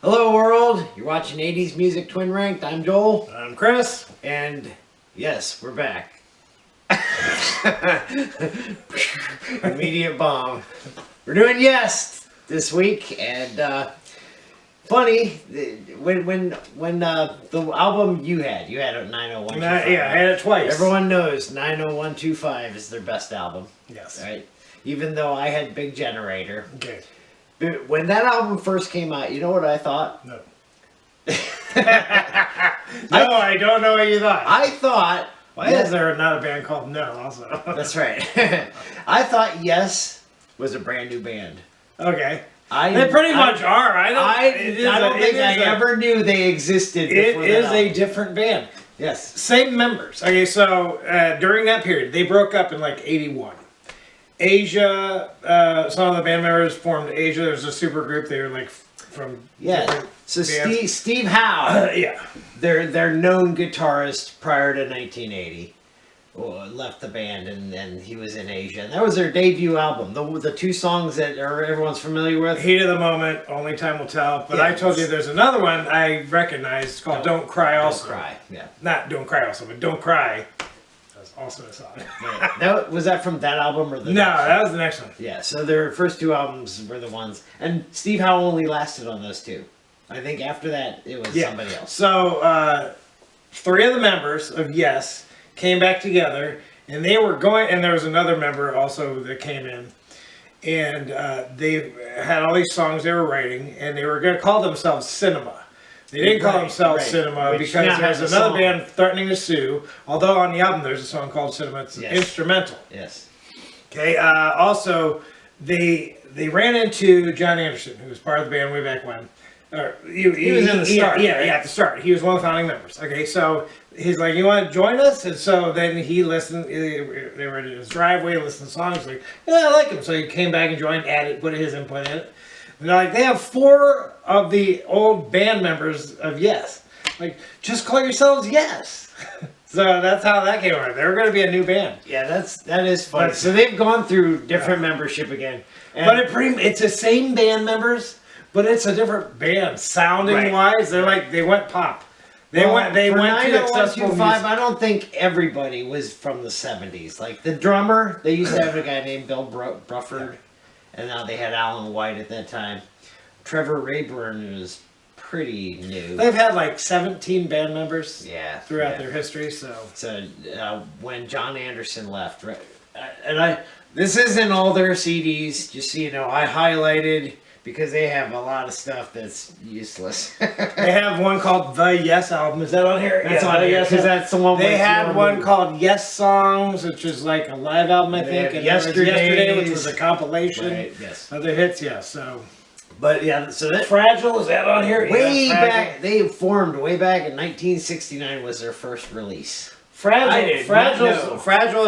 Hello world, you're watching 80s Music Twin Ranked. I'm Joel. I'm Chris. And yes, we're back. Immediate bomb. We're doing Yes this week, and funny, when the album you had a 90125. Yeah, I had it twice. Everyone knows 90125 is their best album. Yes. Right? Even though I had Big Generator. Okay. When that album first came out, you know what I thought? No. No, I don't know what you thought. I thought... Why is there not a band called No also? That's right. I thought Yes was a brand new band. Okay. They pretty much are. I don't think I ever knew they existed. It is a different band. Yes. Same members. Okay, so during that period, they broke up in like 81. Asia, some of the band members formed Asia. There was a super group. They were like from So Steve Howe, their known guitarist prior to 1980, left the band, and then he was in Asia. And that was their debut album. The two songs that everyone's familiar with. Heat of the Moment, Only Time Will Tell. But I told you there's another one I recognize. It's called Don't Cry Also. Don't Cry, yeah. Not Don't Cry Also, but Don't Cry. That's also a song. Was that from that album or the No, next one? that was the next one. Yeah, so their first two albums were the ones. And Steve Howe only lasted on those two. I think after that, it was somebody else. So, three of the members of Yes came back together, and they were going, and there was another member also that came in, and they had all these songs they were writing, and they were going to call themselves Cinema. They didn't call themselves Cinema because there's another band threatening to sue, although on the album there's a song called Cinema. It's instrumental. Yes. Okay, also, they ran into John Anderson, who was part of the band way back when. He was in the start. Yeah, at the start. He was one of the founding members. Okay, so he's like, you want to join us? And so then he listened. They were in his driveway, listened to songs. Like, yeah, I like him. So he came back and joined, added, put his input in it. And they're like, they have four of the old band members of Yes. Like, just call yourselves Yes. So that's how that came around. They were going to be a new band. Yeah, that is funny. But, so they've gone through different membership again. But it's the same band members. But it's a different band, sounding wise. They're like they went pop. They went to accessible music. I don't think everybody was from the 70s. Like the drummer, they used to have a guy named Bill Brufford, and now they had Alan White at that time. Trevor Rayburn was pretty new. They've had like 17 band members throughout their history. So when John Anderson left, this isn't all their CDs. Just so you know, I highlighted. Because they have a lot of stuff that's useless. They have one called The Yes Album. Is that on here? That's on here. Because that's the one. They had one called Yes Songs, which is like a live album, I think. And Yesterday, which was a compilation. Right, yes. Other hits, so. But yeah, so that Fragile, is that on here? Way back, they formed way back in 1969 was their first release. Fragile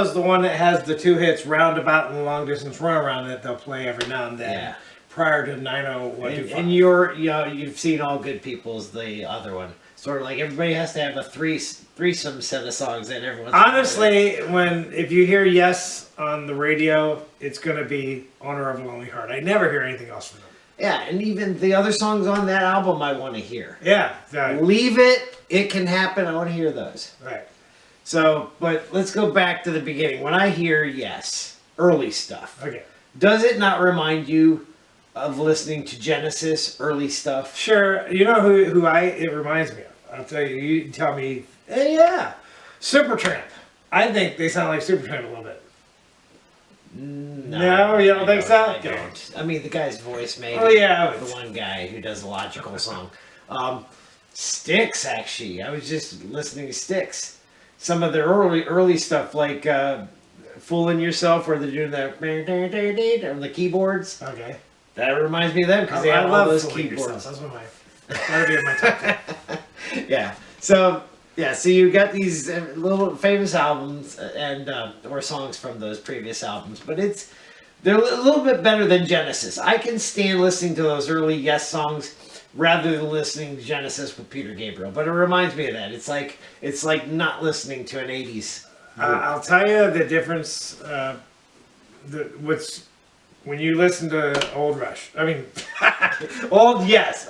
is the one that has the two hits, Roundabout and Long Distance Runaround, that they'll play every now and then. Yeah. Prior to 90125. And you've seen All Good People's the other one. Sort of like everybody has to have a threesome set of songs that everyone's honestly, if you hear Yes on the radio, it's gonna be Honor of a Lonely Heart. I never hear anything else from them. Yeah, and even the other songs on that album I want to hear. Yeah. Leave It, It Can Happen, I want to hear those. Right. So, but let's go back to the beginning. When I hear Yes, early stuff. Okay. Does it not remind you of listening to Genesis, early stuff? Sure. You know who it reminds me of? I'll tell you. You tell me. Yeah. Supertramp. I think they sound like Supertramp a little bit. No, you don't think so? I don't. I mean, the guy's voice, maybe. Oh, yeah. The one guy who does a logical song. Styx, actually. I was just listening to Styx. Some of their early stuff, like Fooling Yourself, where they're doing that on the keyboards. Okay. That reminds me of them because they have all those keyboards. That's one of that'll be in my top 10. Yeah. So you got these little famous albums and or songs from those previous albums, but they're a little bit better than Genesis. I can stand listening to those early Yes songs rather than listening to Genesis with Peter Gabriel. But it reminds me of that. It's like not listening to an 80s I'll tell you the difference. When you listen to Old Rush, I mean, Old Yes,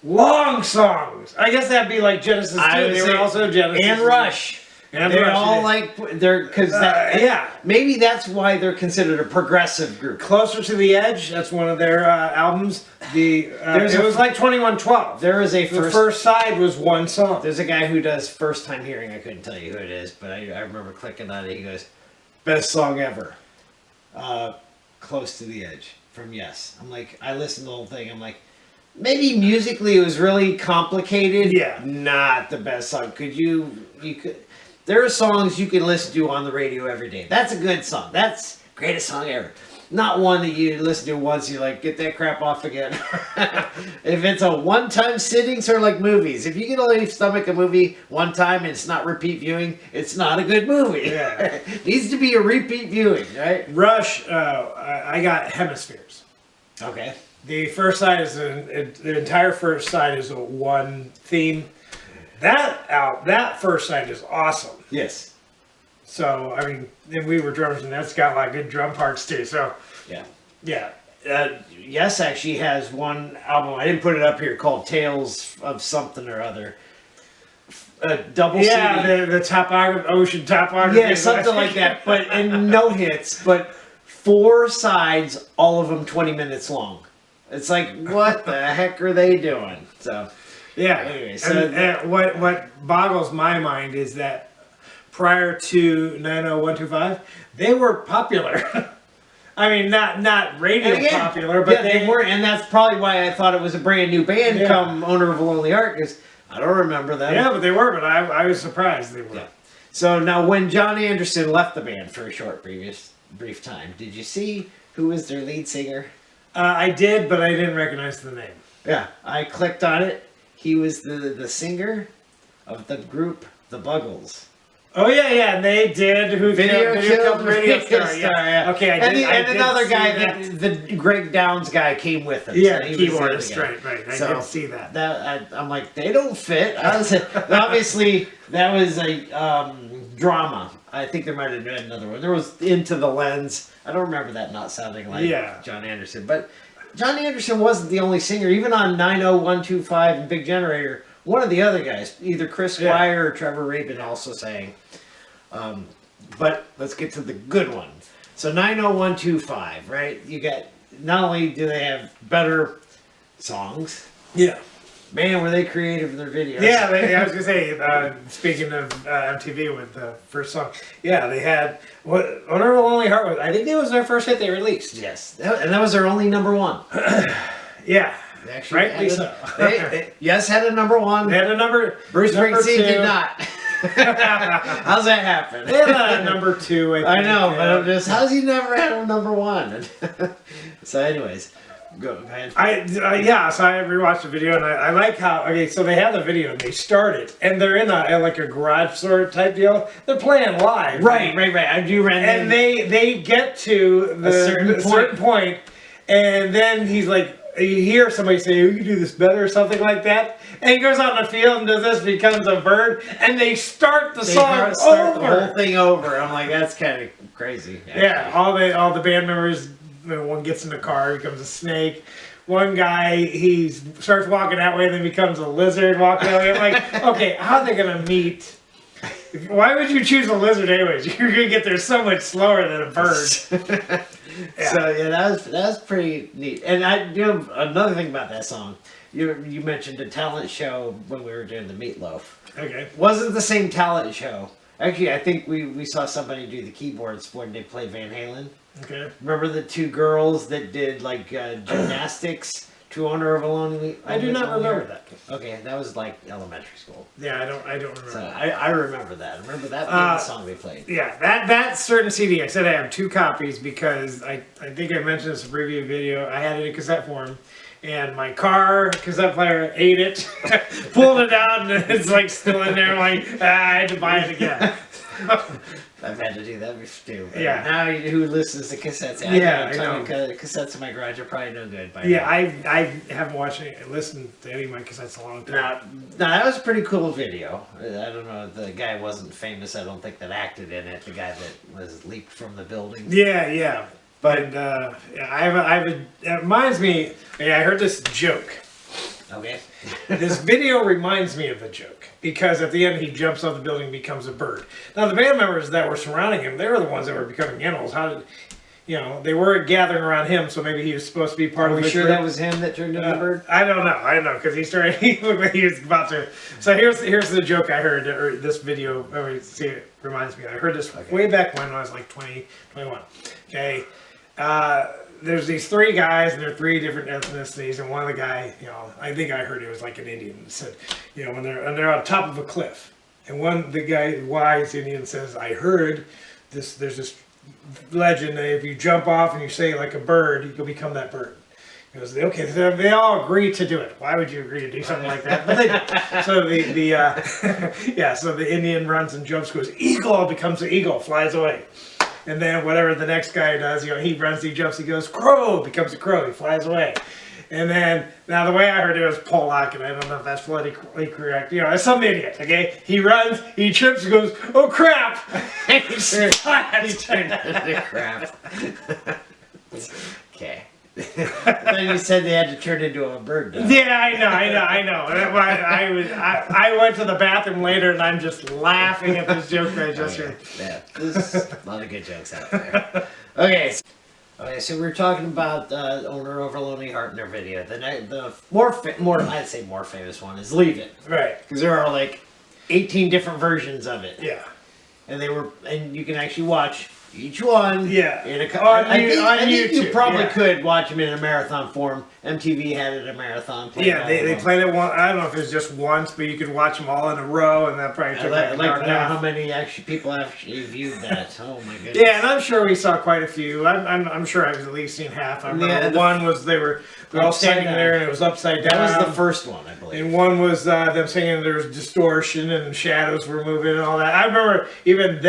long songs. I guess that'd be like Genesis too. They were also Genesis and Rush. And they're Rush, all yeah. like they're because maybe that's why they're considered a progressive group. Closer to the Edge. That's one of their albums. It was like 2112. There is a The first side was one song. There's a guy who does first time hearing. I couldn't tell you who it is, but I remember clicking on it. He goes, "Best song ever." Close to the Edge from Yes. I'm like, I listened to the whole thing. I'm like, maybe musically it was really complicated. Yeah. Not the best song. You could. There are songs you can listen to on the radio every day. That's a good song. That's the greatest song ever. Not one that you listen to once, you like, get that crap off again. If it's a one-time sitting, sort of like movies. If you can only stomach a movie one time and it's not repeat viewing, it's not a good movie. Yeah. It needs to be a repeat viewing, right? Rush, I got Hemispheres. Okay. The first side is the entire first side is a one theme. That first side is awesome. Yes. So I mean, and we were drummers, and that's got like good drum parts too. So Yeah. yeah, Yes actually has one album, I didn't put it up here, called Tales of Something or Other. Double CD. yeah, the topography, ocean topography, Yeah, something like that. But and no hits, but 4 sides, all of them 20 minutes long. It's like, what the heck are they doing? So yeah. Anyway, so and what boggles my mind is that prior to 90125, they were popular. I mean, not radio popular, but they were, and that's probably why I thought it was a brand new band come Owner of a Lonely Heart, because I don't remember them. Yeah, but they were, but I was surprised they were. Yeah. So now when John Anderson left the band for a short brief time, did you see who was their lead singer? I did, but I didn't recognize the name. Yeah, I clicked on it. He was the singer of the group The Buggles. Oh yeah, and they did Video Killed the Radio Star. Yeah. Okay, I did. And another guy, that. the Greg Downs guy, came with him. Yeah, so he keyboardist, right. I did see that. I'm like, they don't fit. Obviously, that was a drama. I think there might have been another one. There was Into the Lens. I don't remember that not sounding like John Anderson. But John Anderson wasn't the only singer. Even on 90125 and Big Generator, one of the other guys, either Chris Squire or Trevor Rabin, also sang. But let's get to the good one. So 90125, right? You got, not only do they have better songs. Yeah. Man, were they creative in their videos. Yeah, I was going to say, speaking of MTV with the first song, yeah, they had, Owner of a Lonely Heart was, I think it was their first hit they released. Yes, and that was their only number one. Yeah. Actually, rightly so. Yes, had a number one. They had a number. Bruce number Springsteen 2. did not. How's that happen? They had a number 2. I know, but I'm just, how's he never had a number one? So, anyways, go ahead. So I rewatched the video, and I like how, so they have the video, and they start it, and they're in like a garage sort of type deal. They're playing live. Right. I do run. And they get to the certain point, and then he's like, you hear somebody say, "You can do this better," or something like that, and he goes out in the field and does this, becomes a bird, and they start the song over. The whole thing over. I'm like, that's kind of crazy. Actually. Yeah, all the band members. One gets in the car, becomes a snake. One guy, he starts walking that way, and then becomes a lizard walking that way. I'm like, okay, how are they gonna meet? Why would you choose a lizard anyways? You're gonna get there so much slower than a bird. Yeah. So that was pretty neat. And another thing about that song, you mentioned a talent show when we were doing the Meatloaf. Okay. Wasn't the same talent show. Actually, I think we saw somebody do the keyboards when they played Van Halen. Okay. Remember the 2 girls that did like gymnastics to Owner of a Lonely? I do not remember that. Okay, that was like elementary school. Yeah, I don't remember. So I remember that. I remember that being the song they played. Yeah, that certain CD. I said I have 2 copies because I think I mentioned this in a previous video. I had it in cassette form, and my car cassette player ate it, pulled it out, and it's like still in there. I'm like, I had to buy it again. I've had to do that before too. Yeah. Now who listens to cassettes? I know. Cassettes in my garage are probably no good. Yeah, I haven't listened to any of my cassettes in a long time. Now that was a pretty cool video. I don't know. The guy wasn't famous. I don't think that acted in it. The guy that was leaped from the building. Yeah. But it reminds me. I heard this joke. Okay. This video reminds me of the joke because at the end he jumps off the building and becomes a bird. Now the band members that were surrounding him, they were the ones that were becoming animals. How did, they were gathering around him, so maybe he was supposed to be part of the sure group. that was him that turned into a bird? I don't know, because he looked like he was about to. So here's the joke I heard, or this video, see, it reminds me. I heard this way back when I was like 20, 21. Okay. There's these three guys, and they're three different ethnicities, and one of the guy, I think I heard it was like an Indian, said, when they're on top of a cliff, and the guy, wise Indian, says, I heard there's this legend that if you jump off and you say like a bird, you can become that bird. He goes, okay, so they all agree to do it. Why would you agree to do something like that? But so so the Indian runs and jumps, goes, eagle, becomes an eagle, flies away. And then whatever the next guy does, he runs, he jumps, he goes, crow, becomes a crow, he flies away. And then, now the way I heard it was Pollock, and I don't know if that's politically correct. Some idiot, okay? He runs, he trips, and goes, oh crap! And he turned into crap. Okay. Then you said they had to turn into a bird. Yeah, I know. I went to the bathroom later, and I'm just laughing at this joke that I just heard. Yeah, there's a lot of good jokes out there. Okay, so we were talking about Owner Over Lonely Heart in their video. The I'd say more famous one is Leave It. Right. Because there are like 18 different versions of it. Yeah. And you can actually watch each one. Yeah. I think you YouTube, probably could watch them in a marathon form. MTV had it a marathon. They played it one. I don't know if it was just once, but you could watch them all in a row, and that probably took I'd like to know how many people actually viewed that. Oh my goodness. Yeah, and I'm sure we saw quite a few. I'm sure I've at least seen half. I remember one was they were all standing there and it was upside down. That was the first one, I believe. And one was them singing there was distortion and shadows were moving and all that. I remember even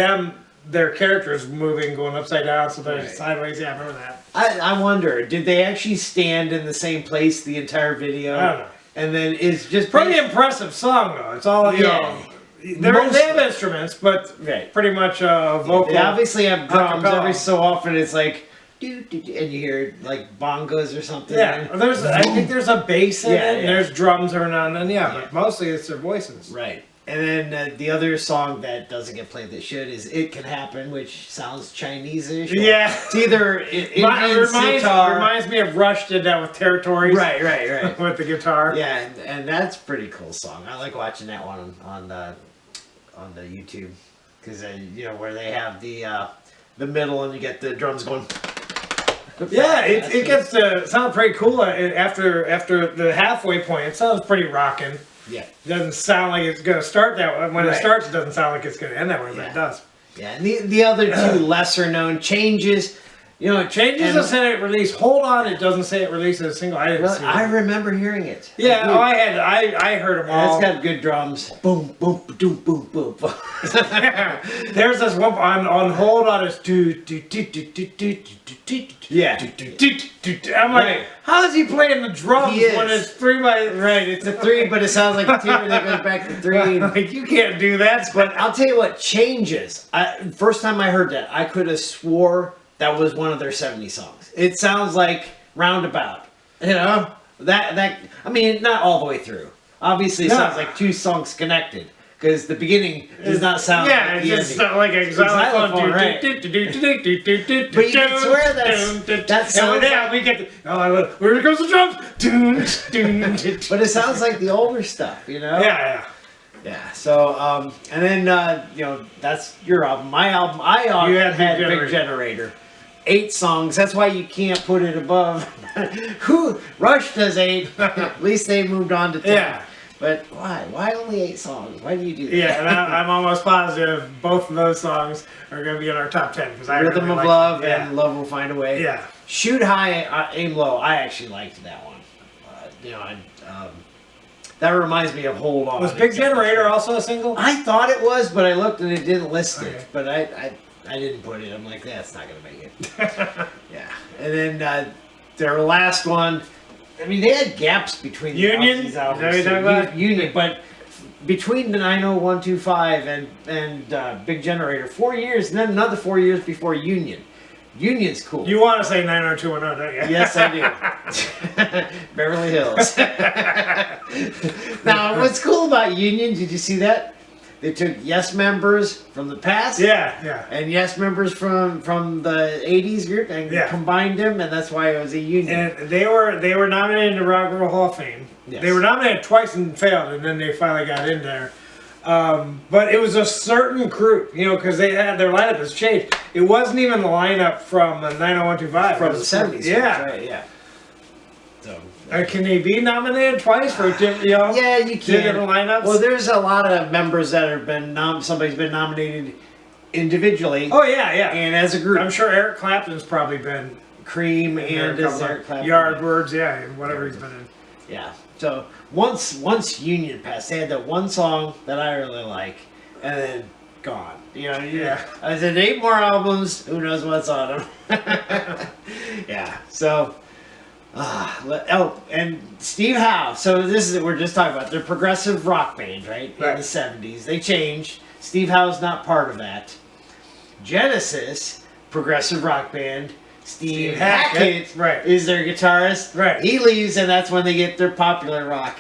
their characters moving, going upside down, sometimes sideways. Yeah, I remember that. I wonder, did they actually stand in the same place the entire video? I don't know. And then it's just pretty impressive song though. It's all they have instruments, but pretty much vocal. They obviously have drums. Every so often, it's like and you hear like bongos or something. Yeah, I think there's a bass in it. And there's drums every now and then. Yeah, but mostly it's their voices. Right. And then the other song that doesn't get played that should is It Can Happen, which sounds Chinese-ish. Yeah. It's either Indian sitar. Reminds me of Rush did that with Territories. Right. With the guitar. Yeah, and that's a pretty cool song. I like watching that one on the YouTube. Because, where they have the middle and you get the drums going. Yeah, it gets to sound pretty cool after the halfway point. It sounds pretty rocking. Yeah. It doesn't sound like it's going to start that way. When it starts, it doesn't sound like it's going to end that way, but it does. Yeah, and the other two lesser known Changes. Changes doesn't say it released. Hold On, it doesn't say it released as a single. I didn't see it. I remember hearing it. Yeah, I heard them all. It's got good drums. Boom, boom, boom, boom, boom. There's this one on Hold On. It's I'm like, how is he playing the drums when it's 3 by? Right, it's a 3, but it sounds like a 2, and it goes back to 3. Like you can't do that. But I'll tell you what, Changes. First time I heard that, I could have swore that was one of their 70 songs. It sounds like Roundabout. That I mean, not all the way through. Obviously, it sounds like 2 songs connected. Because the beginning does not sound like the it's just ending. like a xylophone, right? But you can swear that sounds we get where comes the drums. But it sounds like the older stuff, Yeah. So and then that's your album. My album, You had had Big Big Generator. 8 songs. That's why you can't put it above. Rush does 8. At least they moved on to 10. Yeah. But why? Why only 8 songs? Why do you do that? Yeah, and I'm almost positive both of those songs are going to be in our top 10 because Rhythm of Love and Love Will Find a Way. Yeah. Shoot High, Aim Low. I actually liked that one. That reminds me of Hold On. Was Big Generator also a single? I thought it was, but I looked and it didn't list it. But I didn't put it. I'm like, that's not going to make it. Yeah. And then their last one. I mean, they had gaps between these albums. Union, but between the 90125 and Big Generator, 4 years, and then another 4 years before Union. Union's cool. You want to say 90210, don't you? Yes, I do. Beverly Hills. Now, what's cool about Union? Did you see that? They took Yes members from the past. Yeah. And Yes members from the '80s group and combined them, and that's why it was a union. And they were nominated to Rock and Roll Hall of Fame. Yes. They were nominated twice and failed, and then they finally got in there. But it was a certain group, because they had their lineup has changed. It wasn't even the lineup from 90125 from the '70s. Yeah, right, yeah. So. Can they be nominated twice for different? Yeah, you can. Different lineups. Well, there's a lot of members that have been somebody's been nominated individually. Oh yeah, and as a group. I'm sure Eric Clapton's probably been Cream and Eric Clapton. Yardbirds, and whatever he's been in. Yeah. So once Union passed, they had that one song that I really like, and then gone. I said 8 more albums. Who knows what's on them? Yeah. So. And Steve Howe. So we're just talking about. They're progressive rock band, right? In the '70s, they changed. Steve Howe's not part of that. Genesis, progressive rock band. Steve Hackett is their guitarist. Right. He leaves, and that's when they get their popular rock.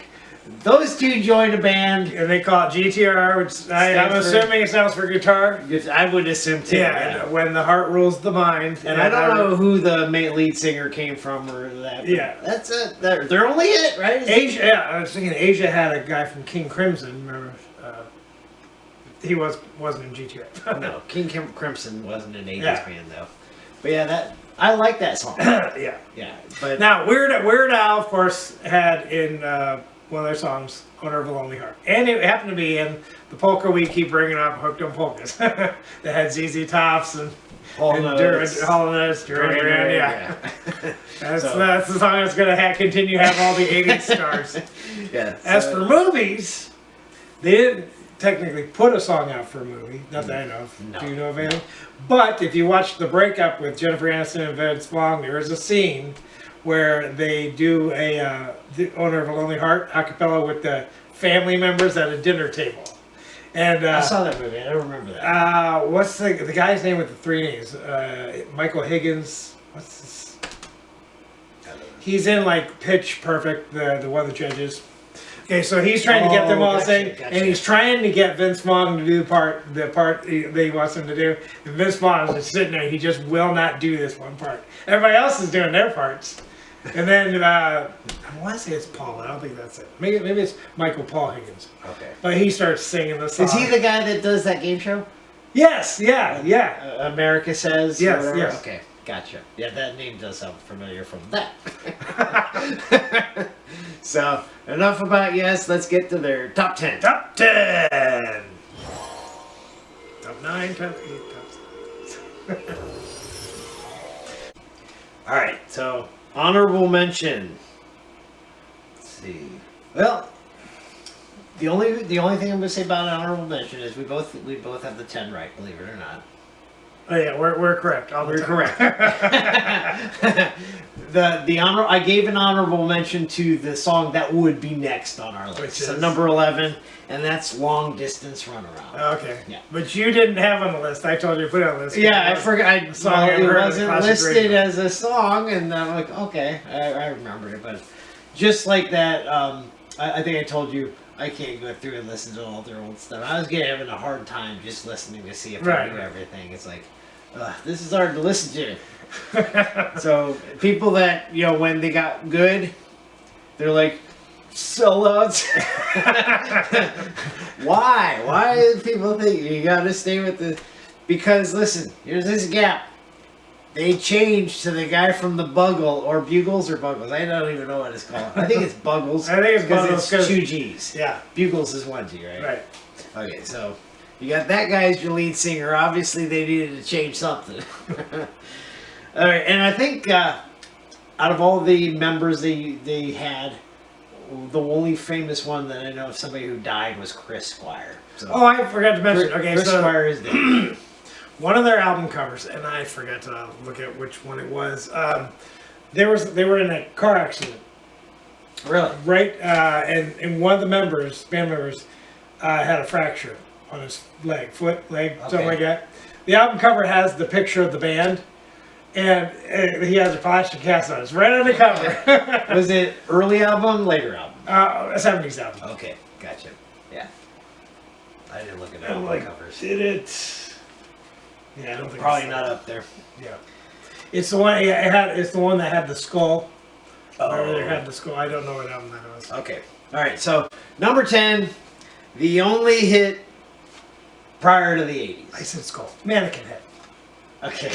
Those two joined a band. And they call it GTR, which I'm assuming it stands for guitar. I would assume too. Yeah, when the heart rules the mind. And I don't know who the main lead singer came from or that. Yeah. That's it. They're only it, right? Asia, I was thinking Asia had a guy from King Crimson, remember? He wasn't in GTR. No, King Crimson wasn't an 80s band though. But yeah, I like that song. Yeah. But now Weird Al, of course, had in one of their songs, Owner of a Lonely Heart. And it happened to be in the polka we keep bringing up, Hooked on Polkas. That had ZZ Tops and Hall & Oates, Duran Duran, yeah. That's the song that's going to continue to have all the 80s stars. Yeah. As for movies, they didn't technically put a song out for a movie. Not that I know of. No. Do you know of anything? But if you watch The Breakup with Jennifer Aniston and Vince Vaughn, there is a scene where they do the Owner of a Lonely Heart a cappella with the family members at a dinner table. And I saw that movie. I don't remember that. What's the guy's name with the 3 names? Michael Higgins. What's this? He's in like Pitch Perfect, the one of the judges. Okay, so he's trying to get them all to sing, and he's trying to get Vince Vaughn to do the part that he wants him to do. And Vince Vaughn is just sitting there; he just will not do this one part. Everybody else is doing their parts. And then I want to say it's Paul. I don't think that's it. Maybe it's Michael Paul Higgins. Okay. But he starts singing the song. Is he the guy that does that game show? Yes. Yeah. America Says. Yes. Yes. Okay. Gotcha. Yeah, that name does sound familiar from that. So, enough about Yes. Let's get to their top 10. Top 10. Top 9, top 8, top 7. All right. So, honorable mention. Let's see. Well, the only thing I'm going to say about an honorable mention is we both have the 10 right. Believe it or not. Oh yeah, we're correct. We're correct. I gave an honorable mention to the song that would be next on our list. Which so is? number 11, and that's Long Distance Runaround. Okay. Yeah. But you didn't have on the list. I told you to put it on the list. Yeah, I forgot. It wasn't listed radio. as a song, and I'm like, okay, I remember it. But just like that, I think I told you I can't go through and listen to all their old stuff. I was having a hard time just listening to see if I knew everything. It's like, this is hard to listen to. So people that, when they got good, they're like, sellouts. Why do people think you gotta stay with the... Because listen, here's this gap. They changed to the guy from the Bugles or Bugles. I don't even know what it's called. I think it's Bugles. I think it's Bugles because it's 2 G's. Yeah. Bugles is 1 G, right? Right. Okay, so you got that guy as your lead singer. Obviously, they needed to change something. All right, and I think out of all the members they had, the only famous one that I know of somebody who died was Chris Squire. So, I forgot to mention. Okay, Chris Squire is dead. One of their album covers, and I forgot to look at which one it was. They were in a car accident. Really? Right, and one of the band members, had a fracture on his leg, something like that. The album cover has the picture of the band, and he has a plastic cast on. It's right on the cover. Was it early album, later album? A 70s album. Okay, gotcha. Yeah. I didn't look at I'm all the like, covers. did it? Yeah, I don't think Probably it's not up there. Yeah, it's the one. Yeah, it's the one that had the skull. Oh. Wherever they had the skull. I don't know what album that was. Okay. All right. So number 10, the only hit prior to the 80s. I said skull. Mannequin Head. Okay.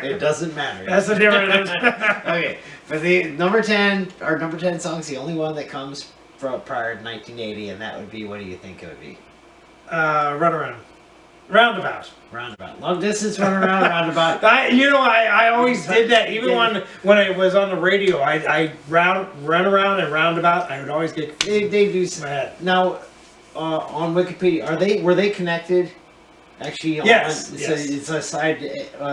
It doesn't matter. That's the difference. Okay. For the number 10, our number 10 song is the only one that comes from prior to 1980, and that would be, what do you think it would be? Run around. Roundabout. Roundabout. Long distance run around, roundabout. I always did that. Even when I was on the radio, I run around and roundabout. I would always get They do in my head. now on Wikipedia. Were they connected? Actually, Yes, it's a side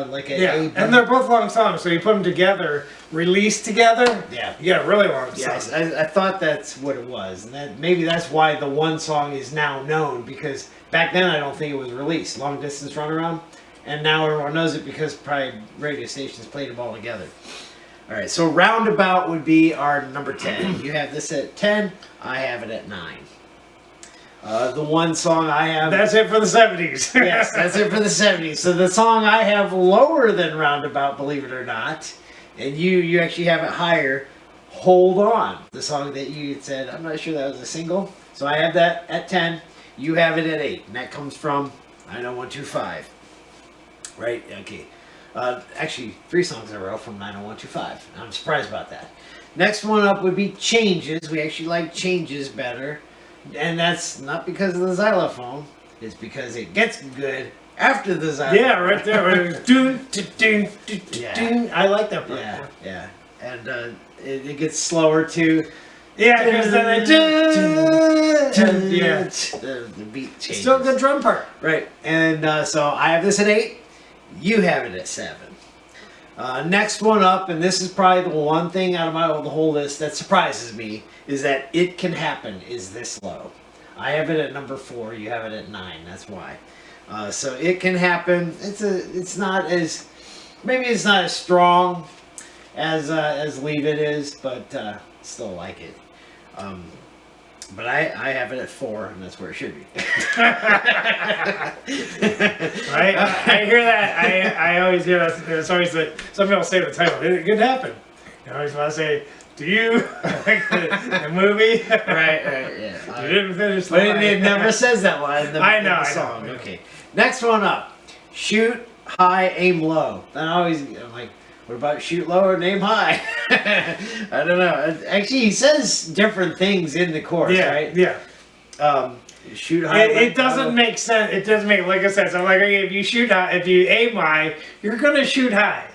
like a Yeah, and they're both long songs, so you put them together, released together. Yeah. You got a really long song. Yes, I thought that's what it was, and that maybe that's why the one song is now known, because back then I don't think it was released. Long distance runaround, and now everyone knows it because probably radio stations played them all together. All right, so Roundabout would be our number 10. You have this at 10. I have it at 9. The one song I have... That's it for the 70s. Yes, that's it for the 70s. So the song I have lower than Roundabout, believe it or not, and you actually have it higher, Hold On. The song that you said, I'm not sure that was a single. So I have that at 10. You have it at 8. And that comes from 90125. Right? Okay. Actually, 3 songs in a row from 90125. I'm surprised about that. Next one up would be Changes. We actually like Changes better. And that's not because of the xylophone. It's because it gets good after the xylophone. Yeah, right there. Where it was dun, dun, dun, dun, Yeah. dun. I like that part. Yeah. And it gets slower too. Yeah, because then they yeah. The beat changes. Still a good drum part. Right. And so I have this at 8. You have it at 7. Next one up, and this is probably the one thing out of the whole list that surprises me, is that It Can Happen is this low. I have it at number 4. You have it at 9. That's why. So It Can Happen. It's not as strong as Leave It is, but still like it. But I have it at 4, and that's where it should be. Right? I hear that. I always hear that. It's always that some people say the title. It could happen. I always want to say, do you like the movie? Right, yeah. You didn't finish the But line. it never says that line in the I song. know. Okay. Next one up. Shoot high, aim low. I'm like, what about shoot low and aim high? I don't know. Actually, he says different things in the chorus, right? Yeah. Shoot high. It doesn't make sense. It doesn't make like sense. I'm like, okay, if you shoot high, if you aim high, you're gonna shoot high.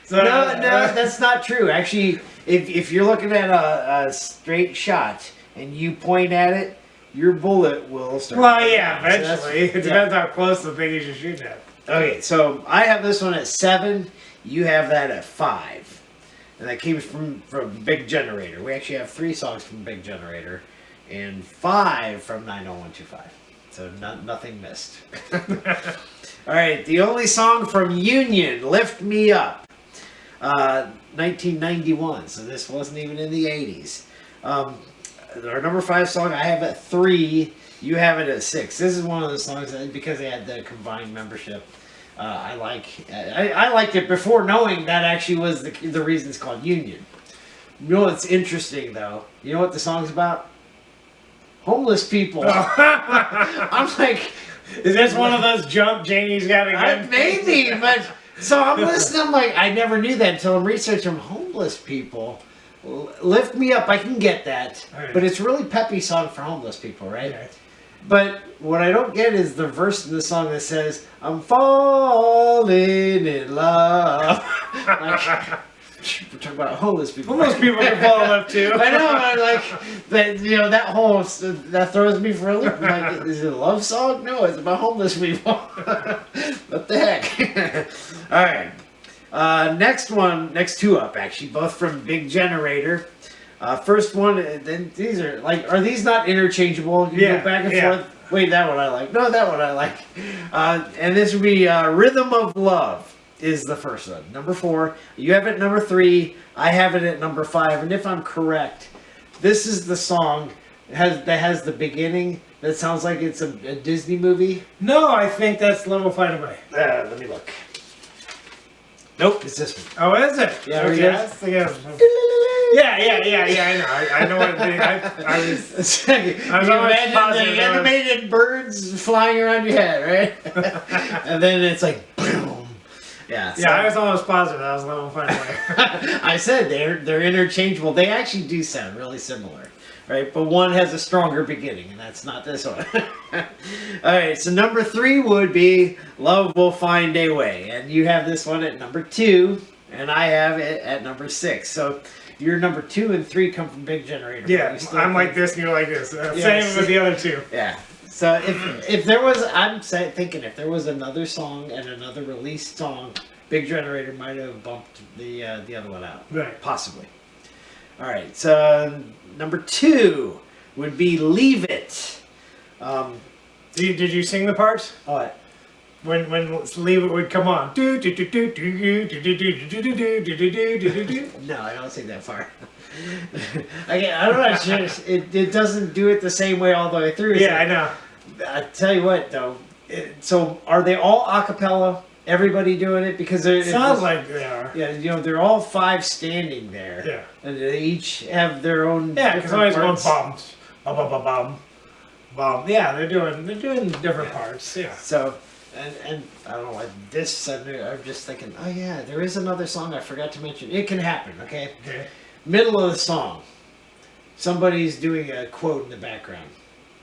So, No, that's not true. Actually, if you're looking at a straight shot and you point at it, your bullet will start. Well, yeah, So eventually. It depends how close the thing is you're shooting at. Okay, so I have this one at 7. You have that at 5. And that came from Big Generator. We actually have 3 songs from Big Generator and 5 from 90125. So nothing missed. All right, the only song from Union, Lift Me Up. 1991, so this wasn't even in the 80s. Our number 5 song I have at 3. You have it at 6. This is one of the songs that, because they had the combined membership, I liked it before knowing that actually was the reason it's called Union. You know what's interesting though? You know what the song's about? Homeless people. I'm like, is this one of those jump Janie's got again? Maybe, but so I'm listening. I'm like, I never knew that until I'm researching homeless people. Lift Me Up, I can get that, right. But it's a really peppy song for homeless people, right? Okay. But what I don't get is the verse of the song that says, I'm falling in love. Like, we're talking about homeless people. Homeless people can fall in love too. I know, I'm like, that throws me for a loop. I'm like, is it a love song? No, it's about homeless people. What the heck? All right. Next 2 up, actually, both from Big Generator. First one, then these are these not interchangeable? You go back and forth. Wait, that one I like. No, that one I like. And this would be Rhythm of Love. is the first one. Number 4. You have it at number 3. I have it at number 5. And if I'm correct, this is the song that has the beginning that sounds like it's a Disney movie. No, I think that's Love Will Find a Way. Let me look. Nope, it's this one. Oh, is it? Yeah, okay. that's Yeah, I know. I know what it is. I was always positive. The animated birds flying around your head, right? And then it's like, boom. Yeah. Yeah, I was almost positive that was Love Will Find a Way. I said they're interchangeable. They actually do sound really similar, right? But one has a stronger beginning, and that's not this one. All right, so number 3 would be Love Will Find a Way, and you have this one at number 2, and I have it at number 6. So your number 2 and 3 come from Big Generator. Yeah, I'm like this, and you're like this. Same with the other 2. Yeah. So if there was, thinking if there was another song and another released song, Big Generator might have bumped the other one out. Right. Possibly. All right. So number 2 would be Leave It. Did you sing the parts? What? When Leave It would come on. No, I don't sing that far. I'm not sure. It doesn't do it the same way all the way through. Yeah, I know. I tell you what, though. So are they all a cappella? Everybody doing it? Because it sounds like they are. Yeah, they're all 5 standing there. Yeah. And they each have their own. Yeah, because somebody's going bombs. Bomb. Yeah, they're doing different parts. Yeah. So, and I don't know why this. I'm just thinking. Oh yeah, there is another song I forgot to mention. It Can Happen. Okay. Middle of the song, somebody's doing a quote in the background.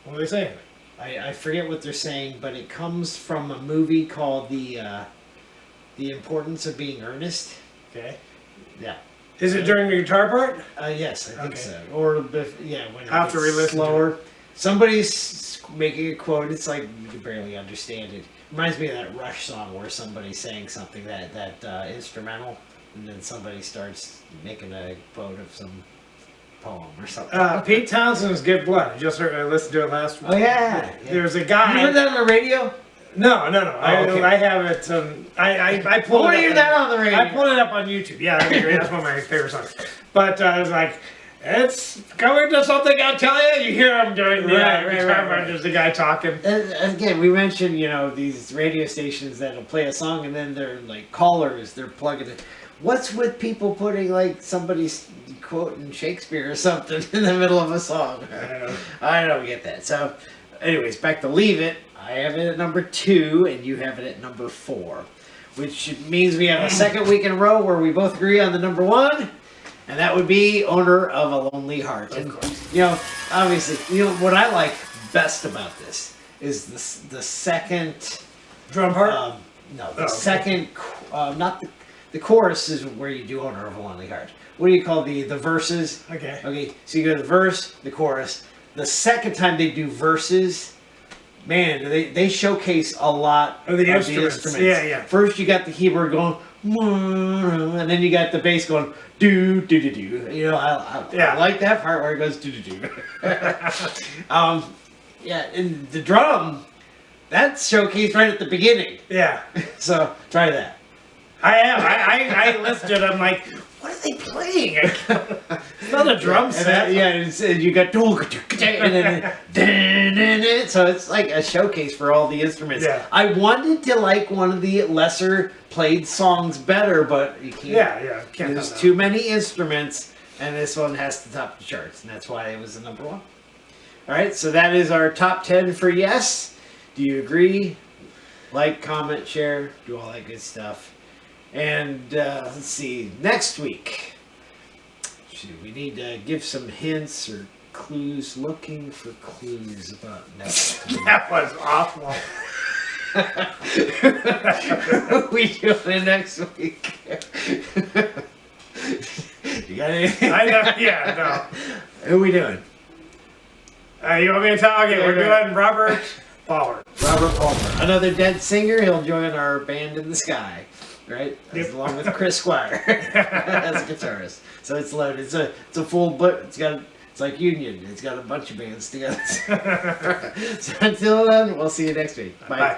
What are they saying? I forget what they're saying, but it comes from a movie called The Importance of Being Earnest. Okay. Yeah. Is it during the guitar part? Yes, I think so. Or when after we listen slower. Somebody's making a quote. It's like you can barely understand it. Reminds me of that Rush song where somebody's saying something that instrumental, and then somebody starts making a quote of some poem or something. Pete Townsend's Give Blood. I listened to it last week. Oh yeah. There's a guy. You heard that on the radio? No. Okay. I have it. I pulled. What are you that on the radio? I pulled it up on YouTube. Yeah, that'd be great. That's one of my favorite songs. But I was like, it's coming to something. I tell you, you hear him doing right. There's a guy talking. And again, we mentioned these radio stations that'll play a song and then they're like callers. They're plugging it. What's with people putting like somebody's quoting Shakespeare or something in the middle of a song? I don't get that. So, anyways, back to Leave It. I have it at number 2, and you have it at number 4, which means we have a second week in a row where we both agree on the number 1, and that would be Owner of a Lonely Heart. And obviously, what I like best about this is the second drum part. Second, not the chorus is where you do Owner of a Lonely Heart. What do you call the verses? Okay, so you go to the verse, the chorus. The second time they do verses, man, they showcase a lot of the instruments. Yeah. First you got the keyboard going, and then you got the bass going, do. I like that part where it goes do. And the drum, that's showcased right at the beginning. Yeah. So try that. I listened to it. I'm like, what are they playing? It's not a drum set. And you got and then so it's like a showcase for all the instruments. Yeah. I wanted to like one of the lesser played songs better, but you can't. Can't. There's too many instruments, and this one has to top the charts, and that's why it was the number 1. All right, so that is our top 10 for yes. Do you agree? Like, comment, share, do all that good stuff. And let's see, next week, we need to give some hints or clues, looking for clues about next week. That was awful. Who we doing next week? You got anything? I know, yeah, no. Who we doing? You want me to tell? Okay, we're doing Robert Palmer. Robert Palmer. Another dead singer. He'll join our Band in the Sky. Right? Along with Chris Squire as a guitarist. So it's loaded. It's a full but it's like Union. It's got a bunch of bands together. So until then, we'll see you next week. Bye.